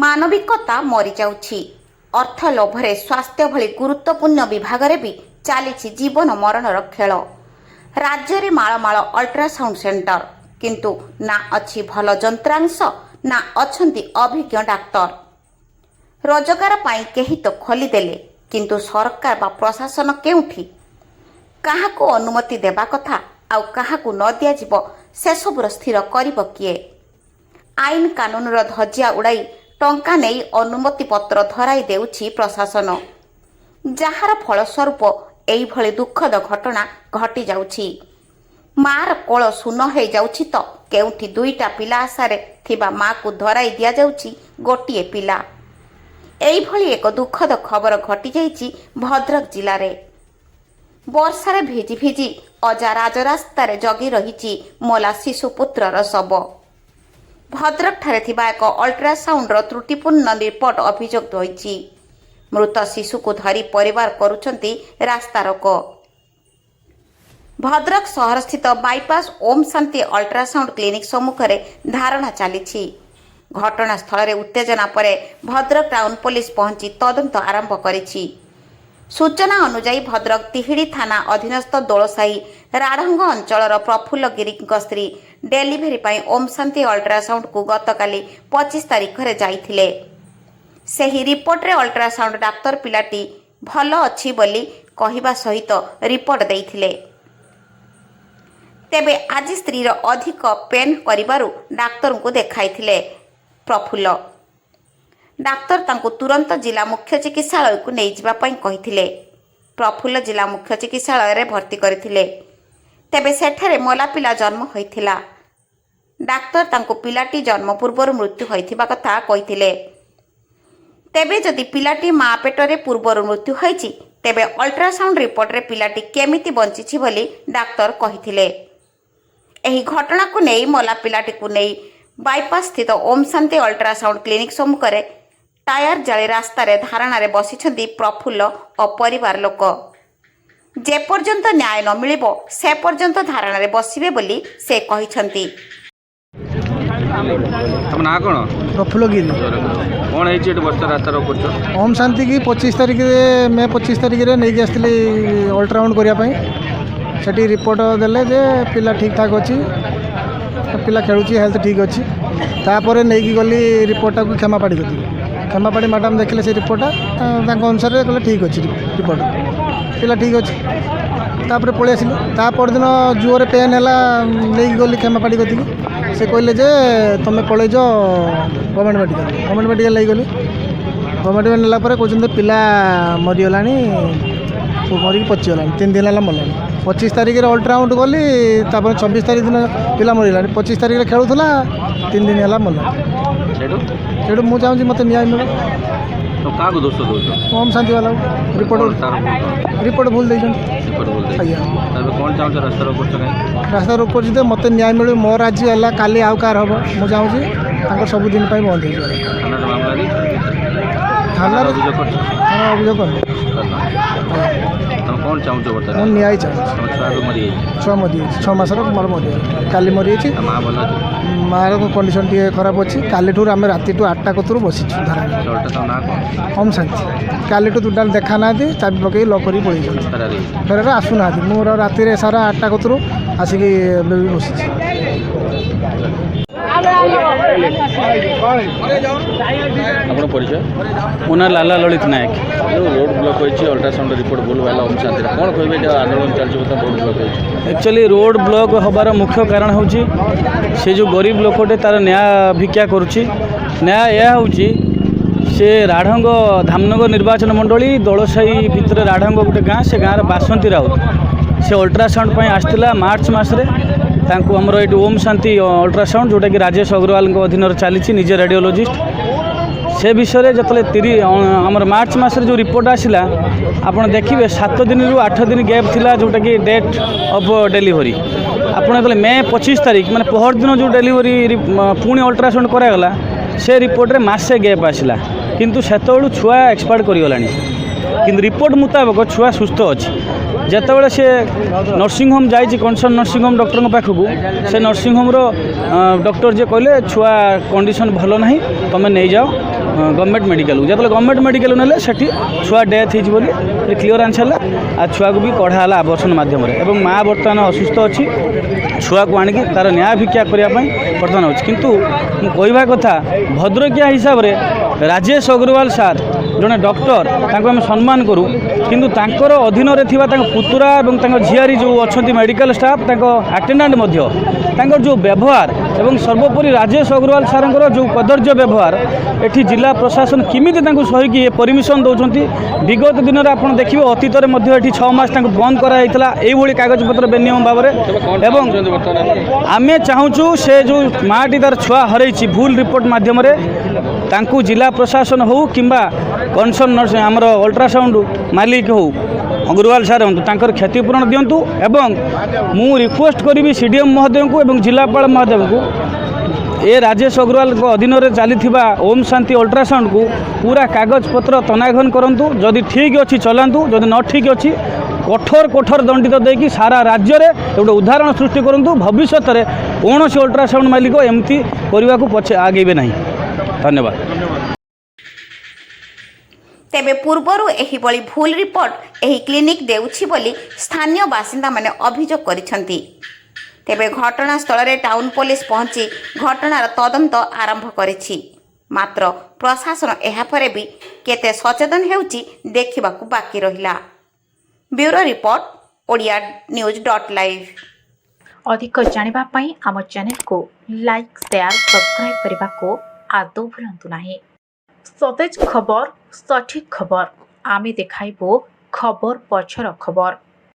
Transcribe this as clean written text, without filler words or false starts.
ମାନବିକତା ମରିଯାଉଛି। ଅର୍ଥ ଲୋଭରେ ସ୍ୱାସ୍ଥ୍ୟ ଭଳି ଗୁରୁତ୍ୱପୂର୍ଣ୍ଣ ବିଭାଗରେ ବି ଚାଲିଛି ଜୀବନ ମରଣର ଖେଳ। ରାଜ୍ୟରେ ମାଳମାଳ ଅଲ୍ଟ୍ରାସାଉଣ୍ଡ ସେଣ୍ଟର, କିନ୍ତୁ ନା ଅଛି ଭଲ ଯନ୍ତ୍ରାଂଶ, ନା ଅଛନ୍ତି ଅଭିଜ୍ଞ ଡାକ୍ତର। ରୋଜଗାର ପାଇଁ କେହି ତ ଖୋଲିଦେଲେ, କିନ୍ତୁ ସରକାର ବା ପ୍ରଶାସନ କେଉଁଠି? କାହାକୁ ଅନୁମତି ଦେବା କଥା ଆଉ କାହାକୁ ନ ଦିଆଯିବ ସେସବୁର ସ୍ଥିର କରିବ କିଏ? ଆଇନ କାନୁନର ଧଜିଆ ଉଡ଼ାଇ ଟଙ୍କା ନେଇ ଅନୁମତି ପତ୍ର ଧରାଇ ଦେଉଛି ପ୍ରଶାସନ, ଯାହାର ଫଳସ୍ୱରୂପ ଏଇଭଳି ଦୁଃଖଦ ଘଟଣା ଘଟିଯାଉଛି। ମା'ର କୋଳ ଶୂନ ହୋଇଯାଉଛି ତ କେଉଁଠି ଦୁଇଟା ପିଲା ଆଶାରେ ଥିବା ମା'କୁ ଧରାଇ ଦିଆଯାଉଛି ଗୋଟିଏ ପିଲା। ଏଇଭଳି ଏକ ଦୁଃଖଦ ଖବର ଘଟିଯାଇଛି ଭଦ୍ରକ ଜିଲ୍ଲାରେ। ବର୍ଷାରେ ଭିଜି ଭିଜି ଅଜା ରାଜରାସ୍ତାରେ ଜଗି ରହିଛି ମଲା ଶିଶୁପୁତ୍ରର ଶବ। ଭଦ୍ରକଠାରେ ଥିବା ଏକ ଅଲ୍ଟ୍ରାସାଉଣ୍ଡର ତ୍ରୁଟିପୂର୍ଣ୍ଣ ରିପୋର୍ଟ ଅଭିଯୋଗ ହୋଇଛି। ମୃତ ଶିଶୁକୁ ଧରି ପରିବାର କରୁଛନ୍ତି ରାସ୍ତାରୋକ। ଭଦ୍ରକ ସହରସ୍ଥିତ ବାଇପାସ୍ ଓମ୍ ଶାନ୍ତି ଅଲ୍ଟ୍ରାସାଉଣ୍ଡ କ୍ଲିନିକ୍ ସମ୍ମୁଖରେ ଧାରଣା ଚାଲିଛି। ଘଟଣାସ୍ଥଳରେ ଉତ୍ତେଜନା ପରେ ଭଦ୍ରକ ଟାଉନ ପୋଲିସ ପହଞ୍ଚି ତଦନ୍ତ ଆରମ୍ଭ କରିଛି। ସୂଚନା ଅନୁଯାୟୀ ଭଦ୍ରକ ତିହିଡ଼ି ଥାନା ଅଧୀନସ୍ଥ ଦୋଳସାହି ରାଢ଼ଙ୍ଗ ଅଞ୍ଚଳର ପ୍ରଫୁଲ୍ଲ ଗିରିଙ୍କ ସ୍ତ୍ରୀ ଡେଲିଭରି ପାଇଁ ଓମ୍ ଶାନ୍ତି ଅଲ୍ଟ୍ରାସାଉଣ୍ଡକୁ ଗତକାଲି 25 ତାରିଖରେ ଯାଇଥିଲେ। ସେହି ରିପୋର୍ଟରେ ଅଲ୍ଟ୍ରାସାଉଣ୍ଡ ଡାକ୍ତର ପିଲାଟି ଭଲ ଅଛି ବୋଲି କହିବା ସହିତ ରିପୋର୍ଟ ଦେଇଥିଲେ। ତେବେ ଆଜି ସ୍ତ୍ରୀର ଅଧିକ ପେନ୍ କରିବାରୁ ଡାକ୍ତରଙ୍କୁ ଦେଖାଇଥିଲେ ପ୍ରଫୁଲ୍ଲ। ଡାକ୍ତର ତାଙ୍କୁ ତୁରନ୍ତ ଜିଲ୍ଲା ମୁଖ୍ୟ ଚିକିତ୍ସାଳୟକୁ ନେଇଯିବା ପାଇଁ କହିଥିଲେ। ପ୍ରଫୁଲ୍ଲ ଜିଲ୍ଲା ମୁଖ୍ୟ ଚିକିତ୍ସାଳୟରେ ଭର୍ତ୍ତି କରିଥିଲେ। ତେବେ ସେଠାରେ ମଲା ପିଲା ଜନ୍ମ ହୋଇଥିଲା। ଡାକ୍ତର ତାଙ୍କୁ ପିଲାଟି ଜନ୍ମ ପୂର୍ବରୁ ମୃତ୍ୟୁ ହୋଇଥିବା କଥା କହିଥିଲେ। ତେବେ ଯଦି ପିଲାଟି ମା ପେଟରେ ପୂର୍ବରୁ ମୃତ୍ୟୁ ହୋଇଛି, ତେବେ ଅଲ୍ଟ୍ରାସାଉଣ୍ଡ ରିପୋର୍ଟରେ ପିଲାଟି କେମିତି ବଞ୍ଚିଛି ବୋଲି ଡାକ୍ତର କହିଥିଲେ। ଏହି ଘଟଣାକୁ ନେଇ ମଲା ପିଲାଟିକୁ ନେଇ ବାଇପାସ୍ ସ୍ଥିତ ଓମ୍ ଶାନ୍ତି ଅଲ୍ଟ୍ରାସାଉଣ୍ଡ କ୍ଲିନିକ୍ ସମ୍ମୁଖରେ ଟାୟାର ଜାଳି ରାସ୍ତାରେ ଧାରଣାରେ ବସିଛନ୍ତି ପ୍ରଫୁଲ୍ଲ ଓ ପରିବାର ଲୋକ। ଯେପର୍ଯ୍ୟନ୍ତ ନ୍ୟାୟ ନ ମିଳିବ ସେ ପର୍ଯ୍ୟନ୍ତ ଧାରଣାରେ ବସିବେ ବୋଲି ସେ କହିଛନ୍ତି। ପ୍ରଫୁଲ୍ଲ ଗିରି କ'ଣ ହେଇଛି ଏଠି ବର୍ଷା ରାସ୍ତାର କରୁଛ? ଓମ୍ ଶାନ୍ତି କି 25 ତାରିଖରେ ମେ 25 ତାରିଖରେ ନେଇକି ଆସିଥିଲି ଅଲ୍ଟ୍ରାସାଉଣ୍ଡ କରିବା ପାଇଁ। ସେଠି ରିପୋର୍ଟ ଦେଲେ ଯେ ପିଲା ଠିକ୍ ଠାକ୍ ଅଛି, ପିଲା ଖେଳୁଛି, ହେଲ୍ଥ ଠିକ୍ ଅଛି। ତାପରେ ନେଇକି ଗଲି ରିପୋର୍ଟଟାକୁ କ୍ଷମାପାଡ଼ି କଲି। କ୍ଷମାପାଡ଼ି ମ୍ୟାଡ଼ାମ୍ ଦେଖିଲେ ସେ ରିପୋର୍ଟଟା, ତାଙ୍କ ଅନୁସାରେ କହିଲେ ଠିକ୍ ଅଛି ରିପୋର୍ଟ, ପିଲା ଠିକ୍ ଅଛି। ତାପରେ ପଳେଇ ଆସିଲି। ତା ପରଦିନ ଜୋରରେ ପେନ୍ ହେଲା, ନେଇକି ଗଲି କ୍ଷମାପାଡ଼ି କତିକି। ସେ କହିଲେ ଯେ ତୁମେ ପଳେଇ ଯାଅ ଗଭର୍ଣ୍ଣମେଣ୍ଟ ମେଡ଼ିକାଲ। ଗଭର୍ଣ୍ଣମେଣ୍ଟ ମେଡ଼ିକାଲ ନେଇଗଲି। ଗଭର୍ଣ୍ଣମେଣ୍ଟ ମେଡ଼ିକାଲ ନେଲା ପରେ କହୁଛନ୍ତି ପିଲା ମରିଗଲାଣି, ମରିକି ପଚିଗଲାଣି, 3 ଦିନ ହେଲା ମଲାଣି। 25 ତାରିଖରେ ଅଲ୍ଟ୍ରାସାଉଣ୍ଡ କଲି, ତାପରେ 26 ତାରିଖ ଦିନ ପିଲା ମରିଗଲାଣି। 25 ତାରିଖରେ ଖେଳୁଥିଲା, 3 ଦିନ ହେଲା ମଲାଣି। ସେଇଠୁ ମୁଁ ଚାହୁଁଛି ମୋତେ ନ୍ୟାୟ ମିଳେ। କାହାକୁ ଦୋଷ ଦେଉଛ? ଓମ୍ ଶାନ୍ତି ବାଲାକୁ। ରିପୋର୍ଟ ଭୁଲ ଦେଇଛନ୍ତି। ଆଜ୍ଞା। କ'ଣ ଚାହୁଁଛ ରାସ୍ତା ରୋକ କରୁଛ? ରାସ୍ତା ରୋକ କରୁଛି ଯେ ମୋତେ ନ୍ୟାୟ ମିଳୁ। ମୋର ଆଜି ହେଲା, କାଲି ଆଉ କାହାର ହେବ। ମୁଁ ଚାହୁଁଛି ତାଙ୍କର ସବୁଦିନ ପାଇଁ ବନ୍ଦ ହେଇଯିବ। ଥାନାରେ ଅଭିଯୋଗ କରିନି। କ'ଣ ଚାହୁଁଛ ବର୍ତ୍ତମାନ? ମୁଁ ନ୍ୟାୟ ଚାହୁଁଛି। ଛୁଆ ମରିଯାଇଛି, 6 ମାସର ମୋର ମରିଯାଇଛି। କାଲି ମରିଯାଇଛି। ମା ଭଲ ଅଛି? ମା'ର କଣ୍ଡିସନ୍ ଟିକେ ଖରାପ ଅଛି। କାଲିଠୁ ଆମେ ରାତିଠୁ 8ଟା କତରୁ ବସିଛୁ ଧାରା। ଓମ୍ ଶାନ୍ତି କାଲିଠୁ ଟୋଟାଲ୍ ଦେଖା ନାହାନ୍ତି, ଚାବି ପକେଇ ଲକ୍ କରିକି ପଳେଇଛନ୍ତି। ଫେରାରେ ଆସୁନାହାନ୍ତି। ମୁଁ ରାତିରେ ସାରା 8ଟା କତରୁ ଆସିକି ଏବେ ବି ବସିଛି। ଆପଣ ପରିଚୟ? ମୋ ନାଁ ଲାଲା ଲଳିତ ନାୟକ। ଯେଉଁ ରୋଡ଼ ବ୍ଲକ୍ ହୋଇଛି, ଅଲ୍ଟ୍ରାସାଉଣ୍ଡ ରିପୋର୍ଟ ଭୁଲ ବାହାରିଲା ଓମ୍ ଶାନ୍ତିରେ, କ'ଣ କହିବେ? ଏଇଟା ଆନ୍ଦୋଳନ ଚାଲିଛି ବର୍ତ୍ତମାନ, ରୋଡ଼ ବ୍ଲକ୍ ହୋଇଛି। ଆକ୍ଚୁଆଲି ରୋଡ଼ ବ୍ଲକ୍ ହେବାର ମୁଖ୍ୟ କାରଣ ହେଉଛି ସେ ଯେଉଁ ଗରିବ ଲୋକଟେ ତା'ର ନ୍ୟାୟ ଭିକ୍ଷା କରୁଛି। ନ୍ୟାୟ ଏହା ହେଉଛି, ସେ ରାଢ଼ଙ୍ଗ ଧାମନଗର ନିର୍ବାଚନ ମଣ୍ଡଳୀ ଦୋଳସାହି ଭିତରେ ରାଢ଼ଙ୍ଗ ଗୋଟେ ଗାଁ, ସେ ଗାଁର ବାସନ୍ତୀ ରାଉତ। ସେ ଅଲ୍ଟ୍ରାସାଉଣ୍ଡ ପାଇଁ ଆସିଥିଲା ମାର୍ଚ୍ଚ ମାସରେ। ତାଙ୍କୁ ଆମର ଏଇଠି ଓମ୍ ଶାନ୍ତି ଅଲ୍ଟ୍ରାସାଉଣ୍ଡ, ଯେଉଁଟାକି ରାଜେଶ ଅଗ୍ରୱାଲଙ୍କ ଅଧୀନରେ ଚାଲିଛି, ନିଜେ ରେଡ଼ିଓଲୋଜିଷ୍ଟ। ସେ ବିଷୟରେ ଯେତେବେଳେ ଆମର ମାର୍ଚ୍ଚ ମାସରେ ଯେଉଁ ରିପୋର୍ଟ ଆସିଲା, ଆପଣ ଦେଖିବେ 7 ଦିନରୁ 8 ଦିନ ଗ୍ୟାପ୍ ଥିଲା, ଯେଉଁଟାକି ଡେଟ୍ ଅଫ୍ ଡେଲିଭରି। ଆପଣ ଯେତେବେଳେ ମେ 25 ତାରିଖ ମାନେ ପହରଦିନ ଯେଉଁ ଡେଲିଭରି ପୁଣି ଅଲ୍ଟ୍ରାସାଉଣ୍ଡ କରାଗଲା, ସେ ରିପୋର୍ଟରେ ମାସେ ଗ୍ୟାପ୍ ଆସିଲା। କିନ୍ତୁ ସେତେବେଳୁ ଛୁଆ ଏକ୍ସପାର୍ଟ କରିଗଲାଣି। କିନ୍ତୁ ରିପୋର୍ଟ ମୁତାବକ ଛୁଆ ସୁସ୍ଥ ଅଛି। ଯେତେବେଳେ ସେ ନର୍ସିଂ ହୋମ୍ ଯାଇଛି, କନସର୍ନ ନର୍ସିଂ ହୋମ୍ ଡକ୍ଟରଙ୍କ ପାଖକୁ, ସେ ନର୍ସିଂ ହୋମ୍ର ଡକ୍ଟର ଯେ କହିଲେ ଛୁଆ କଣ୍ଡିସନ୍ ଭଲ ନାହିଁ, ତୁମେ ନେଇଯାଅ गवर्नमेंट मेडिकल जो गवर्नमेंट मेडिकल ना से छुआ डेथ होली क्लीयर आंसर आ छुआ को भी कढ़ाला आवर्षण मध्यम माँ बर्तमान असुस्थ अच्छी छुआ को आणिक तार न्याय भिक्षा करने बर्तमान अच्छी किंतु कहवा कथा भद्रकिया हिसाब से राजेश अग्रवाल सार जड़े डॉक्टर आम सम्मान करूँ किंतु तांकर अधीन में पुतुरा और झियारी जो अच्छा मेडिकल स्टाफ अटेंडेंट तांकर जो व्यवहार एवं सर्वोपरि राजेश अग्रवाल सार जो कदर्य व्यवहार एठी जिला प्रशासन किमिति सहीकि ये परमिशन दौरान विगत दिन में आप देखिए अतीत में 6 मास बंद कराइला यही कागजपत्र बेनियम बाबरे एवं आमे चाहूँ से जो माटी तार छुआ हरई भूल रिपोर्ट मध्यम तांकू जिला प्रशासन हो किंबा कनसर्न नर्स आमर अल्ट्रासाउंड मालिक हो अग्रवाल सार हूँ तांकर क्षतिपूरण दिंतु एवं मु रिक्वेस्ट करी सीडीएम महोदय को एवं जिलापाल महोदय को ए राजेश अग्रवाल को अधीन में चली ओम शांति अल्ट्रासाउंड को पूरा कागज पत्र तनाघन करूँ जदि ठीक अच्छी चलातु जदि न ठीक अच्छी कठोर कठोर दंडित देकी सारा राज्य में गोटे उदाहरण सृष्टि करूँ भविष्य में कौन से अल्ट्रासाउंड मालिक एमती करने को पछे आगेबे नहीं। धन्यवाद। तेबे पूर्वरु एही बळी भूल रिपोर्ट एही क्लिनिक देउछि बोली स्थानीय बासिंदा माने अभियोग करिसंती। तेबे घटनास्थल रे टाउन पुलिस पहुंची घटनार तदंत आरंभ करिछि मात्र प्रशासन एहा परे भी केते सचेतन हेउछि देखिबाकू बाकी रहिला। Bureau report Odia news live. अधिक जानिबा पई आम चैनल को लाइक शेयर सब्सक्राइब करने को आदौ भूलंतु नाही। सतेज खबर सठिक खबर आमे देखाइबो खबर पछर खबर।